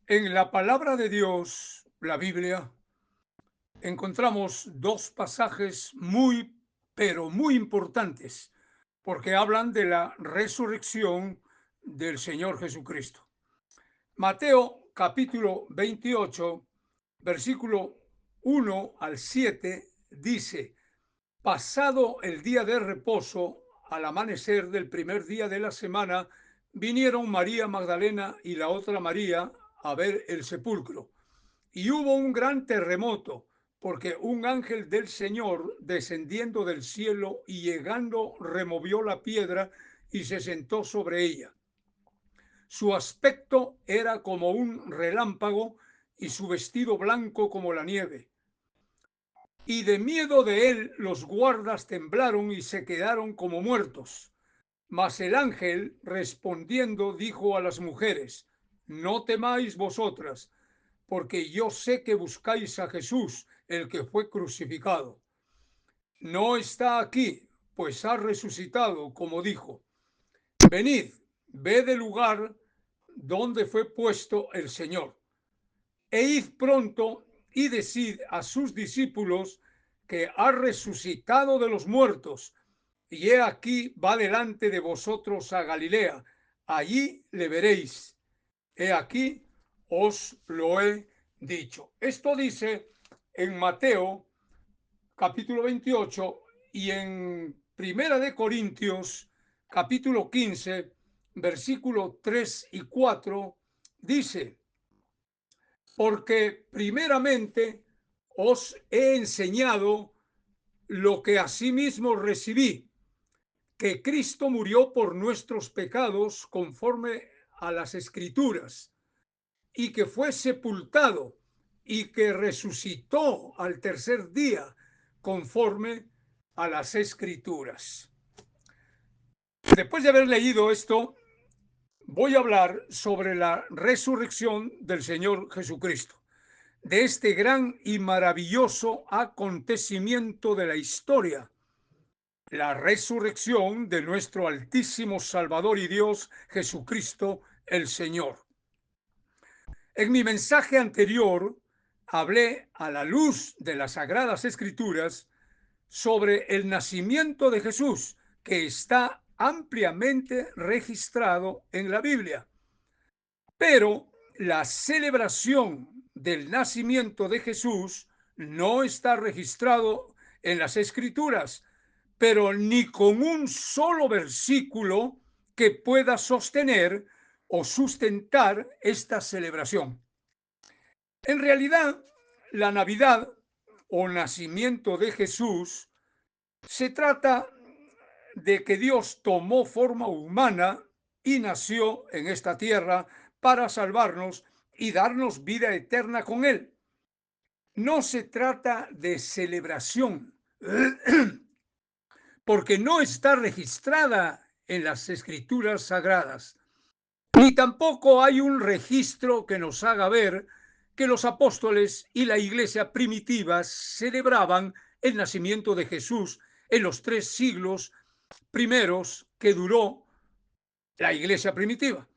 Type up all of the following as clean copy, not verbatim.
En la palabra de Dios, la Biblia, encontramos dos pasajes pero muy importantes, porque hablan de la resurrección del Señor Jesucristo. Mateo capítulo 28, versículo 1 al 7, dice: Pasado el día de reposo, al amanecer del primer día de la semana, vinieron María Magdalena y la otra María a ver el sepulcro. Y hubo un gran terremoto, porque un ángel del Señor, descendiendo del cielo y llegando, removió la piedra y se sentó sobre ella. Su aspecto era como un relámpago y su vestido blanco como la nieve. Y de miedo de él los guardas temblaron y se quedaron como muertos. Mas el ángel, respondiendo, dijo a las mujeres: No temáis vosotras, porque yo sé que buscáis a Jesús, el que fue crucificado. No está aquí, pues ha resucitado, como dijo. Venid, ved el lugar donde fue puesto el Señor. E id pronto y decid a sus discípulos que ha resucitado de los muertos, y he aquí va delante de vosotros a Galilea. Allí le veréis. He aquí, os lo he dicho. Esto dice en Mateo capítulo 28 y en Primera de Corintios capítulo 15, versículo 3 y 4, dice: Porque primeramente os he enseñado lo que asimismo recibí, que Cristo murió por nuestros pecados conforme a las Escrituras, y que fue sepultado y que resucitó al tercer día conforme a las Escrituras. Después de haber leído esto, voy a hablar sobre la resurrección del Señor Jesucristo, de este gran y maravilloso acontecimiento de la historia, la resurrección de nuestro altísimo Salvador y Dios Jesucristo el Señor. En mi mensaje anterior hablé, a la luz de las Sagradas Escrituras, sobre el nacimiento de Jesús, que está ampliamente registrado en la Biblia. Pero la celebración del nacimiento de Jesús no está registrado en las Escrituras, pero ni con un solo versículo que pueda sostener o sustentar esta celebración. En realidad, la Navidad o nacimiento de Jesús se trata de que Dios tomó forma humana y nació en esta tierra para salvarnos y darnos vida eterna con Él. No se trata de celebración, porque no está registrada en las Escrituras sagradas, ni tampoco hay un registro que nos haga ver que los apóstoles y la iglesia primitiva celebraban el nacimiento de Jesús en los 3 siglos primeros que duró la iglesia primitiva.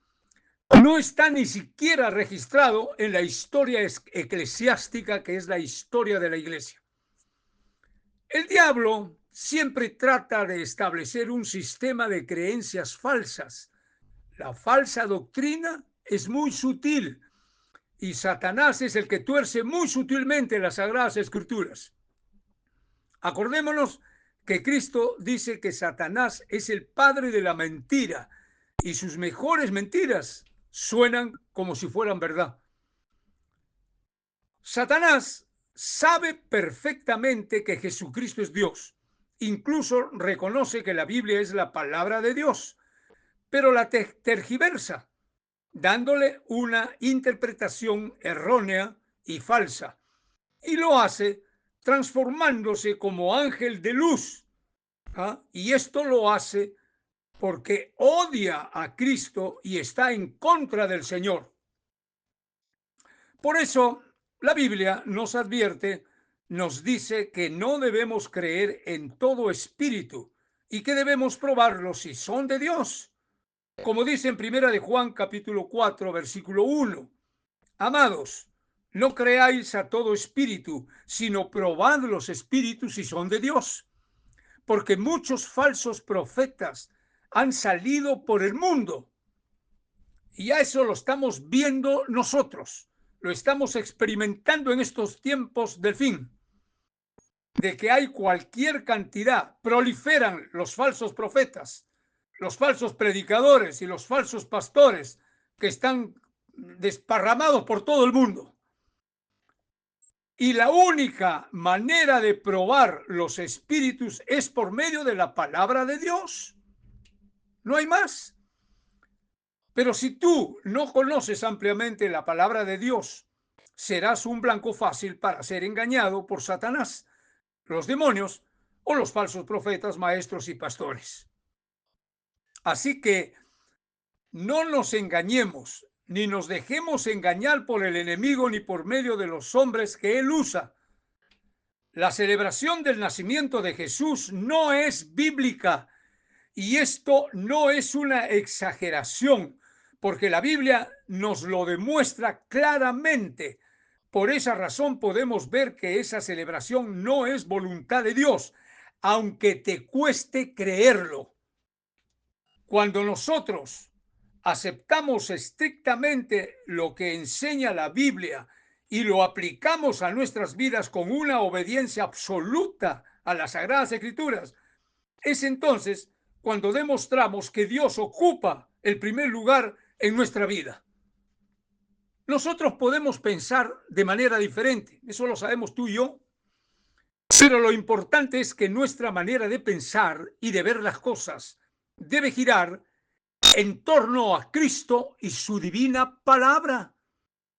No está ni siquiera registrado en la historia eclesiástica, que es la historia de la iglesia. El diablo siempre trata de establecer un sistema de creencias falsas. La falsa doctrina es muy sutil y Satanás es el que tuerce muy sutilmente las Sagradas Escrituras. Acordémonos que Cristo dice que Satanás es el padre de la mentira y sus mejores mentiras suenan como si fueran verdad. Satanás sabe perfectamente que Jesucristo es Dios. Incluso reconoce que la Biblia es la palabra de Dios, pero la tergiversa, dándole una interpretación errónea y falsa. Y lo hace transformándose como ángel de luz. Y esto lo hace porque odia a Cristo y está en contra del Señor. Por eso la Biblia nos advierte, nos dice que no debemos creer en todo espíritu y que debemos probarlos si son de Dios. Como dice en Primera de Juan capítulo 4 versículo 1, Amados, no creáis a todo espíritu, sino probad los espíritus si son de Dios, porque muchos falsos profetas han salido por el mundo. Y a eso lo estamos viendo nosotros, lo estamos experimentando en estos tiempos del fin, de que hay cualquier cantidad, proliferan los falsos profetas, los falsos predicadores y los falsos pastores que están desparramados por todo el mundo. Y la única manera de probar los espíritus es por medio de la palabra de Dios. No hay más. Pero si tú no conoces ampliamente la palabra de Dios, serás un blanco fácil para ser engañado por Satanás, los demonios o los falsos profetas, maestros y pastores. Así que no nos engañemos, ni nos dejemos engañar por el enemigo ni por medio de los hombres que él usa. La celebración del nacimiento de Jesús no es bíblica y esto no es una exageración, porque la Biblia nos lo demuestra claramente. Por esa razón podemos ver que esa celebración no es voluntad de Dios, aunque te cueste creerlo. Cuando nosotros aceptamos estrictamente lo que enseña la Biblia y lo aplicamos a nuestras vidas con una obediencia absoluta a las Sagradas Escrituras, es entonces cuando demostramos que Dios ocupa el primer lugar en nuestra vida. Nosotros podemos pensar de manera diferente, eso lo sabemos tú y yo, pero lo importante es que nuestra manera de pensar y de ver las cosas debe girar en torno a Cristo y su divina palabra.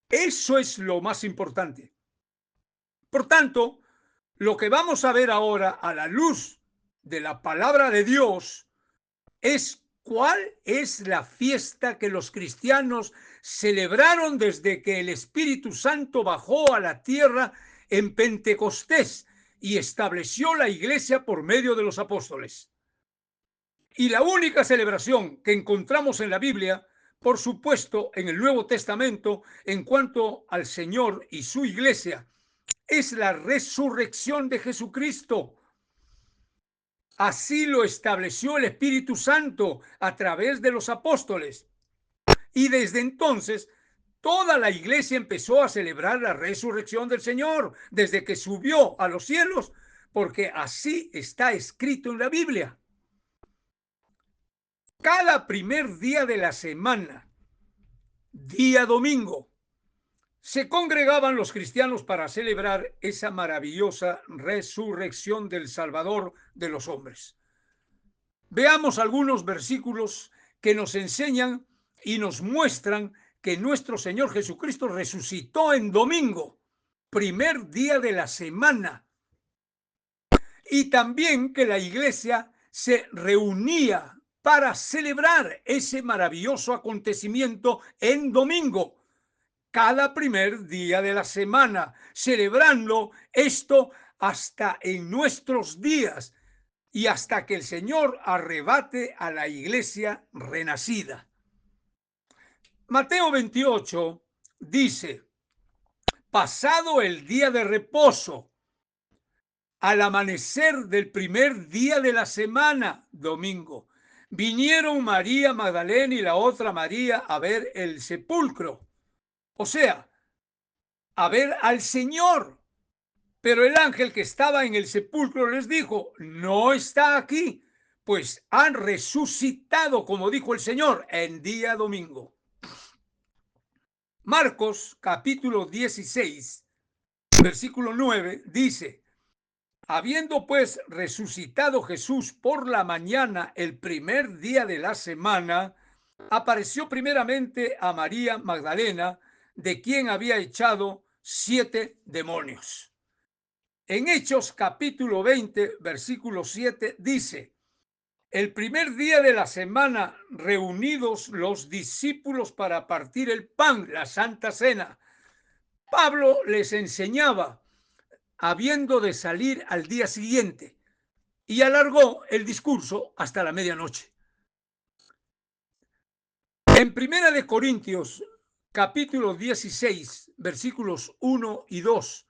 Eso es lo más importante. Por tanto, lo que vamos a ver ahora a la luz de la palabra de Dios es cuál es la fiesta que los cristianos celebraron desde que el Espíritu Santo bajó a la tierra en Pentecostés y estableció la iglesia por medio de los apóstoles. Y la única celebración que encontramos en la Biblia, por supuesto, en el Nuevo Testamento, en cuanto al Señor y su iglesia, es la resurrección de Jesucristo. Así lo estableció el Espíritu Santo a través de los apóstoles. Y desde entonces, toda la iglesia empezó a celebrar la resurrección del Señor, desde que subió a los cielos, porque así está escrito en la Biblia. Cada primer día de la semana, día domingo, se congregaban los cristianos para celebrar esa maravillosa resurrección del Salvador de los hombres. Veamos algunos versículos que nos enseñan y nos muestran que nuestro Señor Jesucristo resucitó en domingo, primer día de la semana, y también que la iglesia se reunía para celebrar ese maravilloso acontecimiento en domingo, cada primer día de la semana, celebrando esto hasta en nuestros días y hasta que el Señor arrebate a la iglesia renacida. Mateo 28 dice: pasado el día de reposo, al amanecer del primer día de la semana, domingo, vinieron María Magdalena y la otra María a ver el sepulcro, o sea, a ver al Señor. Pero el ángel que estaba en el sepulcro les dijo: no está aquí, pues han resucitado, como dijo el Señor, en día domingo. Marcos capítulo 16, versículo 9 dice: habiendo pues resucitado Jesús por la mañana el primer día de la semana, apareció primeramente a María Magdalena, de quien había echado 7 demonios. En Hechos capítulo 20, versículo 7 dice: el primer día de la semana, reunidos los discípulos para partir el pan, la Santa Cena, Pablo les enseñaba, habiendo de salir al día siguiente, y alargó el discurso hasta la medianoche. En Primera de Corintios capítulo 16, versículos 1 y 2,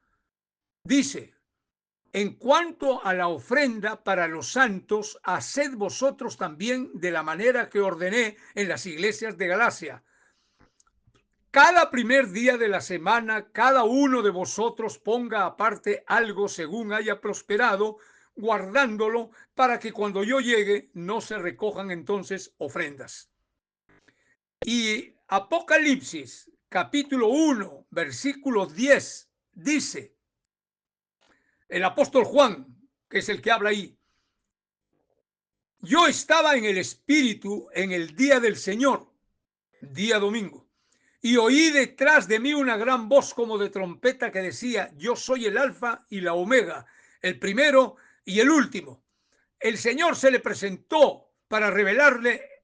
dice: en cuanto a la ofrenda para los santos, haced vosotros también de la manera que ordené en las iglesias de Galacia. Cada primer día de la semana, cada uno de vosotros ponga aparte algo según haya prosperado, guardándolo para que cuando yo llegue no se recojan entonces ofrendas. Y Apocalipsis, capítulo 1, versículo 10, dice, el apóstol Juan, que es el que habla ahí: yo estaba en el Espíritu en el día del Señor, día domingo, y oí detrás de mí una gran voz como de trompeta que decía: yo soy el Alfa y la Omega, el primero y el último. El Señor se le presentó para revelarle,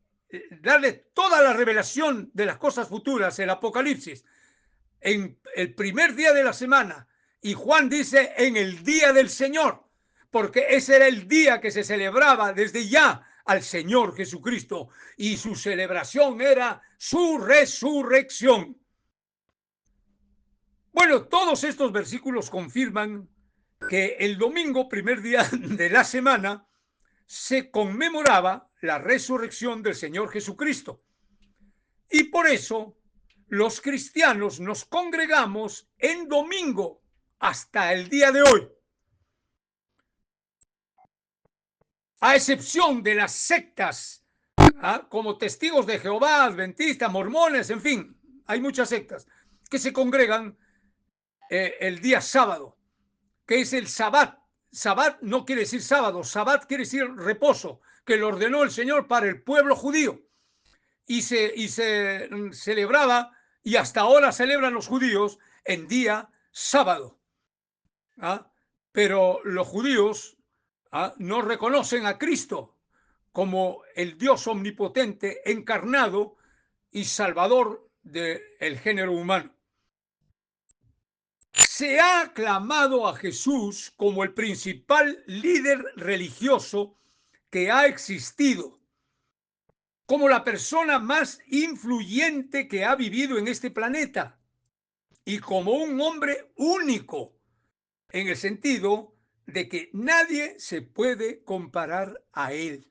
darle toda la revelación de las cosas futuras, el Apocalipsis, en el primer día de la semana. Y Juan dice en el día del Señor, porque ese era el día que se celebraba desde ya al Señor Jesucristo, y su celebración era su resurrección. Bueno, todos estos versículos confirman que el domingo, primer día de la semana, se conmemoraba la resurrección del Señor Jesucristo. Y por eso los cristianos nos congregamos en domingo hasta el día de hoy. A excepción de las sectas, como Testigos de Jehová, Adventistas, Mormones, en fin, hay muchas sectas que se congregan el día sábado, que es el Sabbat. Sabbat no quiere decir sábado, Sabbat quiere decir reposo, que lo ordenó el Señor para el pueblo judío. Y se celebraba, y hasta ahora celebran los judíos, en día sábado. Pero los judíos no reconocen a Cristo como el Dios omnipotente, encarnado y salvador del género humano. Se ha aclamado a Jesús como el principal líder religioso que ha existido, como la persona más influyente que ha vivido en este planeta, y como un hombre único, en el sentido de que nadie se puede comparar a él.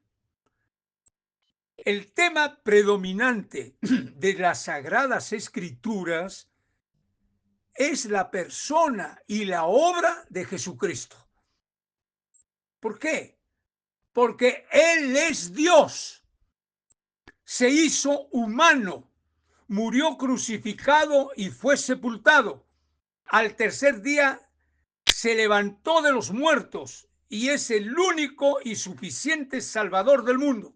El tema predominante de las Sagradas Escrituras es la persona y la obra de Jesucristo. ¿Por qué? Porque Él es Dios. Se hizo humano, murió crucificado y fue sepultado. Al tercer día se levantó de los muertos y es el único y suficiente Salvador del mundo.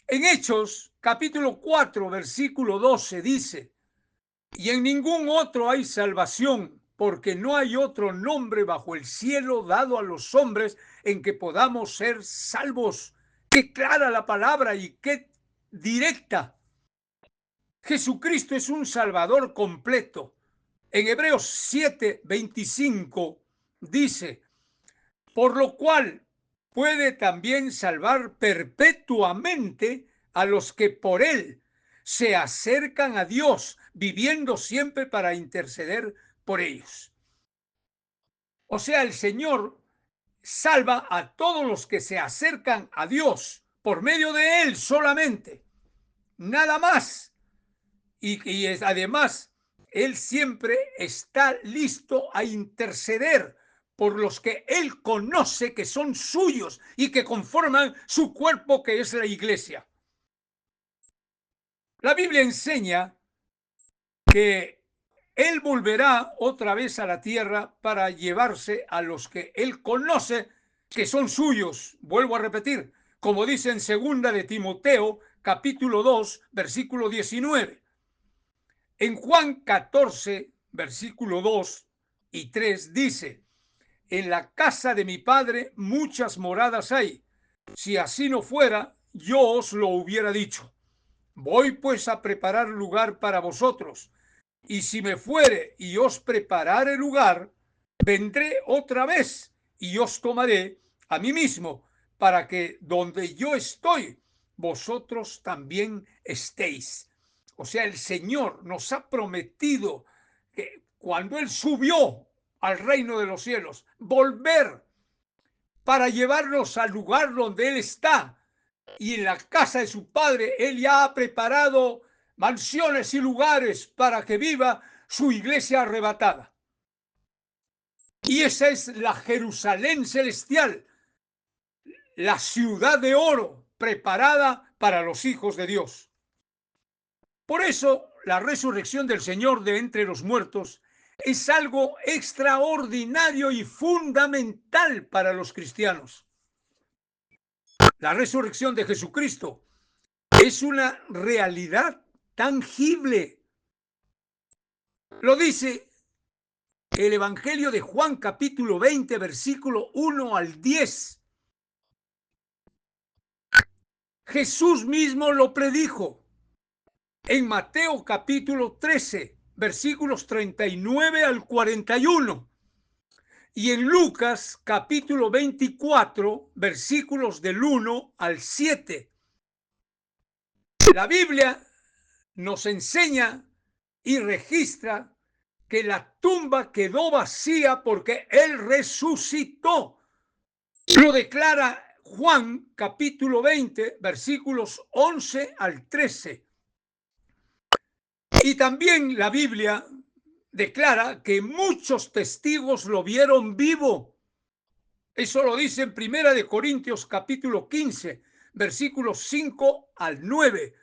En Hechos, capítulo 4, versículo 12 dice: y en ningún otro hay salvación, porque no hay otro nombre bajo el cielo dado a los hombres en que podamos ser salvos. Qué clara la palabra y qué directa. Jesucristo es un Salvador completo. En Hebreos 7, 25 dice: por lo cual puede también salvar perpetuamente a los que por él se acercan a Dios, viviendo siempre para interceder por ellos. O sea, el Señor salva a todos los que se acercan a Dios por medio de él solamente, nada más. Y además, él siempre está listo a interceder por los que él conoce que son suyos y que conforman su cuerpo, que es la iglesia. La Biblia enseña que él volverá otra vez a la tierra para llevarse a los que él conoce que son suyos. Vuelvo a repetir, como dice en segunda de Timoteo, capítulo 2, versículo 19. En Juan 14, versículo 2 y 3 dice: en la casa de mi padre muchas moradas hay. Si así no fuera, yo os lo hubiera dicho. Voy pues a preparar lugar para vosotros. Y si me fuere y os preparare lugar, vendré otra vez y os tomaré a mí mismo, para que donde yo estoy, vosotros también estéis. o sea, el Señor nos ha prometido que cuando Él subió al reino de los cielos, volver para llevarnos al lugar donde Él está. Y en la casa de su Padre, Él ya ha preparado mansiones y lugares para que viva su iglesia arrebatada. Y esa es la Jerusalén celestial, la ciudad de oro preparada para los hijos de Dios. Por eso, la resurrección del Señor de entre los muertos es algo extraordinario y fundamental para los cristianos. La resurrección de Jesucristo es una realidad tangible. Lo dice el Evangelio de Juan, capítulo 20, versículo 1 al 10. Jesús mismo lo predijo en Mateo capítulo 13, versículos 39 al 41. Y en Lucas capítulo 24, versículos del 1 al 7. La Biblia nos enseña y registra que la tumba quedó vacía porque Él resucitó. Lo declara Juan capítulo 20, versículos 11 al 13. Y también la Biblia declara que muchos testigos lo vieron vivo. Eso lo dice en Primera de Corintios capítulo 15, versículos 5 al 9.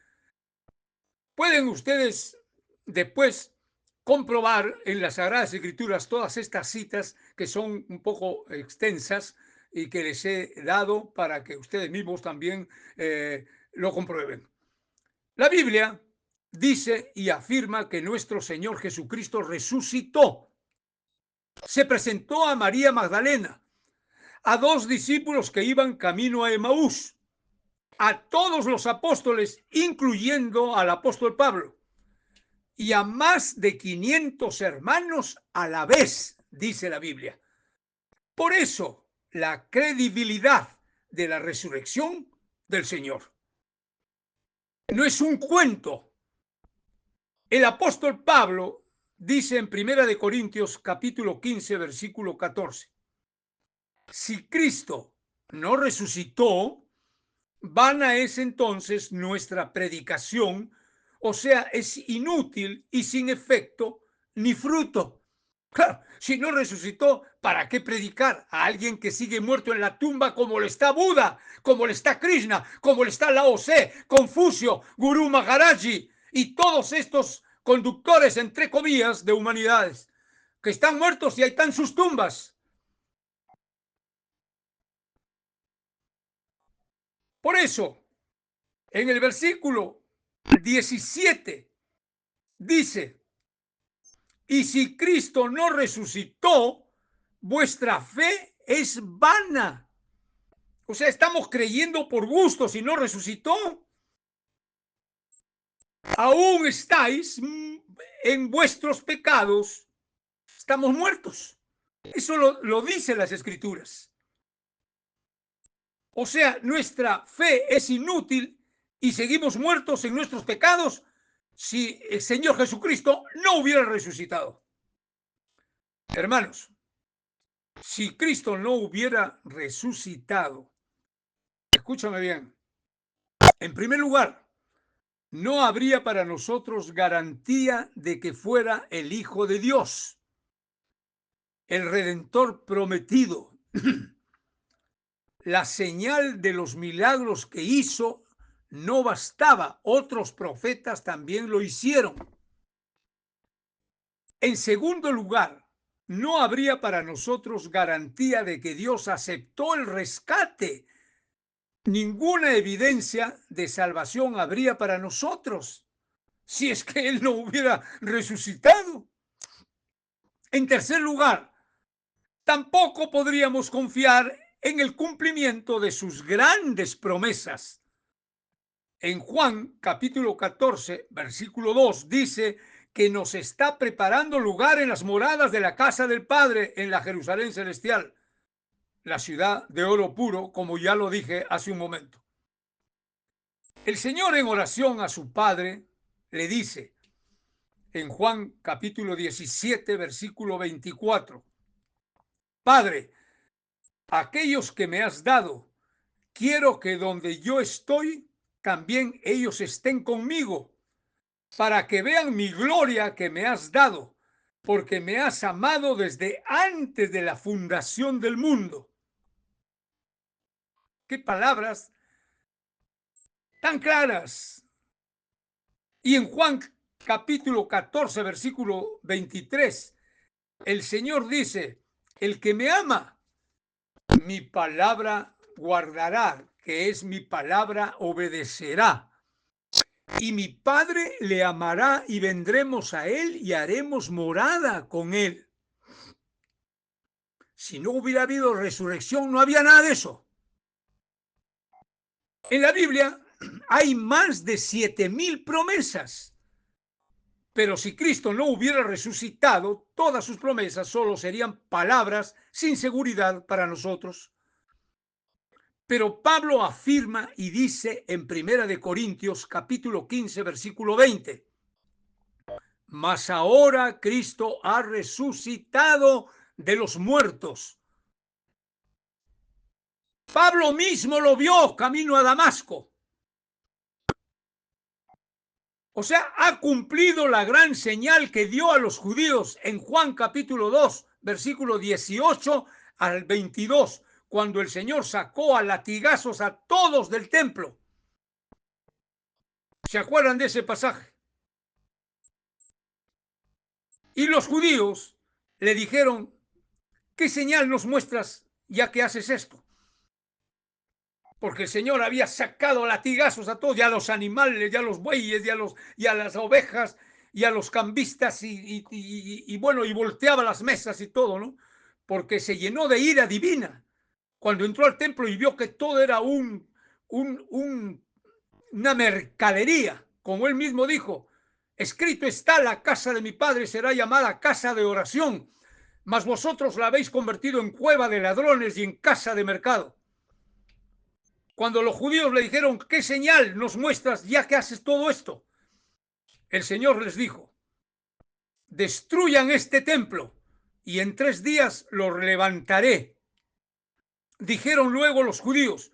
Pueden ustedes después comprobar en las Sagradas Escrituras todas estas citas que son un poco extensas y que les he dado para que ustedes mismos también lo comprueben. La Biblia dice y afirma que nuestro Señor Jesucristo resucitó. Se presentó a María Magdalena, a 2 discípulos que iban camino a Emaús, a todos los apóstoles, incluyendo al apóstol Pablo, y a más de 500 hermanos a la vez, dice la Biblia. Por eso, la credibilidad de la resurrección del Señor no es un cuento. El apóstol Pablo dice en Primera de Corintios capítulo 15, versículo 14, si Cristo no resucitó, vana es entonces nuestra predicación, o sea, es inútil y sin efecto ni fruto. Claro, si no resucitó, ¿para qué predicar a alguien que sigue muerto en la tumba como lo está Buda, como lo está Krishna, como lo está Lao Tse, Confucio, Gurú Maharaji y todos estos conductores, entre comillas, de humanidades, que están muertos y ahí están sus tumbas? Por eso, en el versículo 17 dice, y si Cristo no resucitó, vuestra fe es vana. O sea, estamos creyendo por gusto si no resucitó. Aún estáis en vuestros pecados, estamos muertos. Eso lo dicen las Escrituras. O sea, nuestra fe es inútil y seguimos muertos en nuestros pecados si el Señor Jesucristo no hubiera resucitado. Hermanos, si Cristo no hubiera resucitado, escúchame bien, en primer lugar, no habría para nosotros garantía de que fuera el Hijo de Dios, el Redentor prometido. La señal de los milagros que hizo no bastaba, otros profetas también lo hicieron. En segundo lugar, no habría para nosotros garantía de que Dios aceptó el rescate. Ninguna evidencia de salvación habría para nosotros si es que Él no hubiera resucitado. En tercer lugar, tampoco podríamos confiar en el cumplimiento de sus grandes promesas. En Juan capítulo 14, versículo 2 dice que nos está preparando lugar en las moradas de la casa del Padre en la Jerusalén celestial, la ciudad de oro puro, como ya lo dije hace un momento. El Señor, en oración a su Padre, le dice en Juan capítulo 17, versículo 24, Padre, aquellos que me has dado, quiero que donde yo estoy, también ellos estén conmigo, para que vean mi gloria que me has dado, porque me has amado desde antes de la fundación del mundo. Qué palabras tan claras. Y en Juan capítulo 14, versículo 23, el Señor dice, el que me ama, mi palabra guardará, que es mi palabra obedecerá. Y mi Padre le amará y vendremos a él y haremos morada con él. Si no hubiera habido resurrección, no había nada de eso. En la Biblia hay más de 7,000 promesas. Pero si Cristo no hubiera resucitado, todas sus promesas solo serían palabras sin seguridad para nosotros. Pero Pablo afirma y dice en 1 Corintios capítulo 15, versículo 20, mas ahora Cristo ha resucitado de los muertos. Pablo mismo lo vio camino a Damasco. O sea, ha cumplido la gran señal que dio a los judíos en Juan capítulo 2, versículo 18 al 22, cuando el Señor sacó a latigazos a todos del templo. ¿Se acuerdan de ese pasaje? Y los judíos le dijeron, ¿qué señal nos muestras ya que haces esto? Porque el Señor había sacado latigazos a todos, ya a los animales, ya a los bueyes, y a las ovejas, y a los cambistas, y bueno, y volteaba las mesas y todo, ¿no? Porque se llenó de ira divina. Cuando entró al templo y vio que todo era una mercadería, como él mismo dijo, escrito está, la casa de mi padre será llamada casa de oración, mas vosotros la habéis convertido en cueva de ladrones y en casa de mercado. Cuando los judíos le dijeron, ¿qué señal nos muestras ya que haces todo esto? El Señor les dijo, destruyan este templo y en 3 días lo levantaré. Dijeron luego los judíos,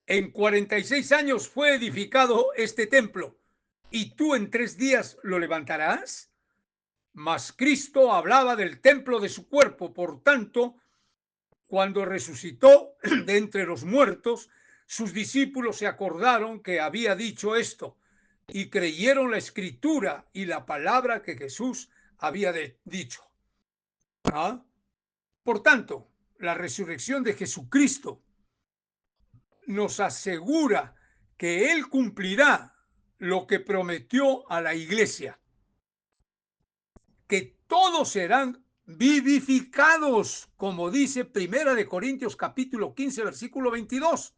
en 46 años fue edificado este templo y tú en 3 días lo levantarás. Mas Cristo hablaba del templo de su cuerpo, por tanto, cuando resucitó de entre los muertos, sus discípulos se acordaron que había dicho esto y creyeron la escritura y la palabra que Jesús había dicho. ¿Ah? Por tanto, la resurrección de Jesucristo nos asegura que Él cumplirá lo que prometió a la iglesia, que todos serán vivificados, como dice 1 Corintios capítulo 15, versículo 22.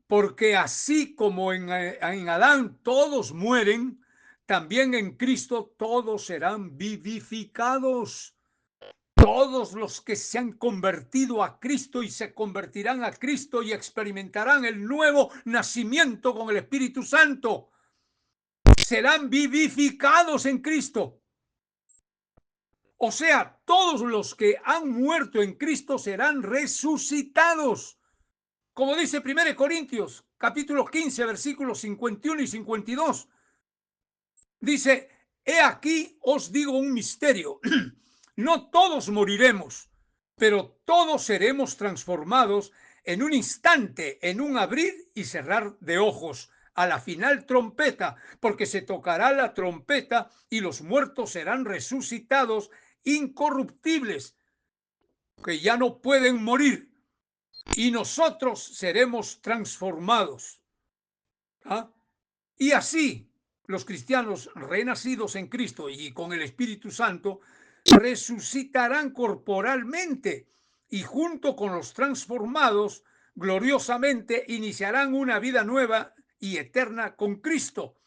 Porque así como en Adán todos mueren, también en Cristo todos serán vivificados. Todos los que se han convertido a Cristo y se convertirán a Cristo y experimentarán el nuevo nacimiento con el Espíritu Santo, serán vivificados en Cristo. O sea, todos los que han muerto en Cristo serán resucitados. Como dice 1 Corintios, capítulo 15, versículos 51 y 52. Dice, he aquí os digo un misterio. No todos moriremos, pero todos seremos transformados en un instante, en un abrir y cerrar de ojos, a la final trompeta, porque se tocará la trompeta y los muertos serán resucitados incorruptibles, que ya no pueden morir, y nosotros seremos transformados. ¿Ah? Y así los cristianos renacidos en Cristo y con el Espíritu Santo resucitarán corporalmente y junto con los transformados gloriosamente iniciarán una vida nueva y eterna con Cristo.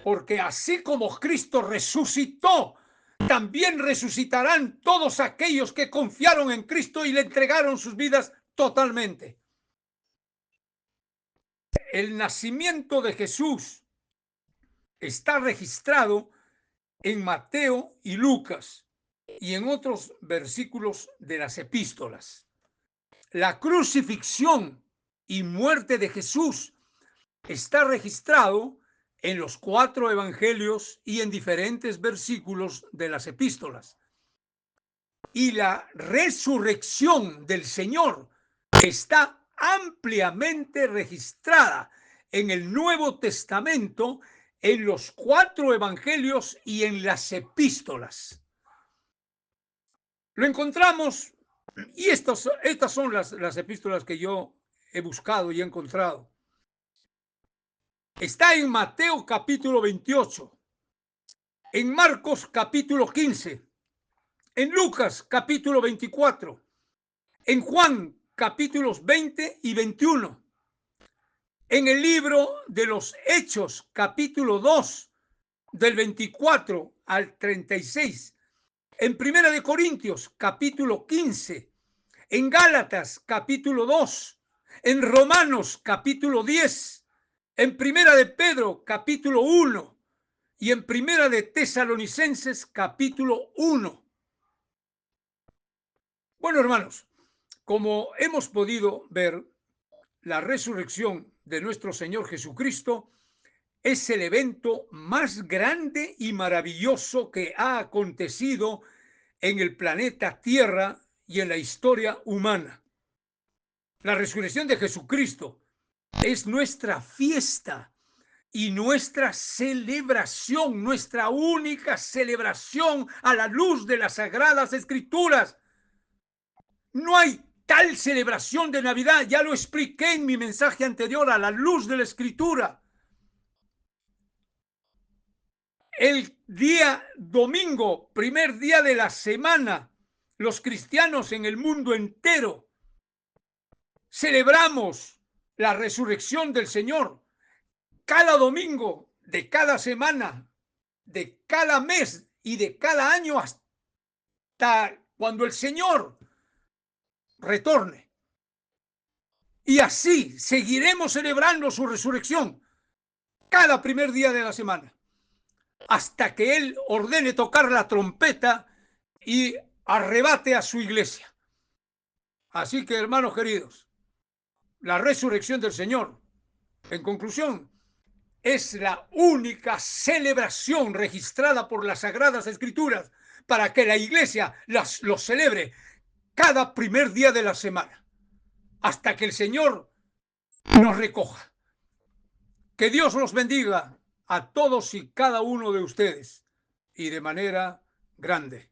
Porque así como Cristo resucitó, también resucitarán todos aquellos que confiaron en Cristo y le entregaron sus vidas totalmente. El nacimiento de Jesús está registrado en Mateo y Lucas y en otros versículos de las epístolas. La crucifixión y muerte de Jesús está registrado en los 4 evangelios y en diferentes versículos de las epístolas. Y la resurrección del Señor está ampliamente registrada en el Nuevo Testamento, en los 4 evangelios y en las epístolas. Lo encontramos, y estas son las epístolas que yo he buscado y he encontrado. Está en Mateo capítulo 28, en Marcos capítulo 15, en Lucas capítulo 24, en Juan capítulos 20 y 21, en el libro de los Hechos capítulo 2, del 24 al 36, en Primera de Corintios capítulo 15, en Gálatas capítulo 2, en Romanos capítulo 10, en Primera de Pedro capítulo 1 y en Primera de Tesalonicenses capítulo 1. Bueno, hermanos, como hemos podido ver, la resurrección de nuestro Señor Jesucristo es el evento más grande y maravilloso que ha acontecido en el planeta Tierra y en la historia humana. La resurrección de Jesucristo es nuestra fiesta y nuestra celebración, nuestra única celebración a la luz de las Sagradas Escrituras. No hay tal celebración de Navidad, ya lo expliqué en mi mensaje anterior, a la luz de la Escritura. El día domingo, primer día de la semana, los cristianos en el mundo entero celebramos la resurrección del Señor. Cada domingo de cada semana, de cada mes y de cada año hasta cuando el Señor retorne. Y así seguiremos celebrando su resurrección cada primer día de la semana, hasta que Él ordene tocar la trompeta y arrebate a su iglesia. Así que, hermanos queridos, la resurrección del Señor, en conclusión, es la única celebración registrada por las Sagradas Escrituras para que la iglesia lo celebre cada primer día de la semana, hasta que el Señor nos recoja. Que Dios los bendiga a todos y cada uno de ustedes, y de manera grande.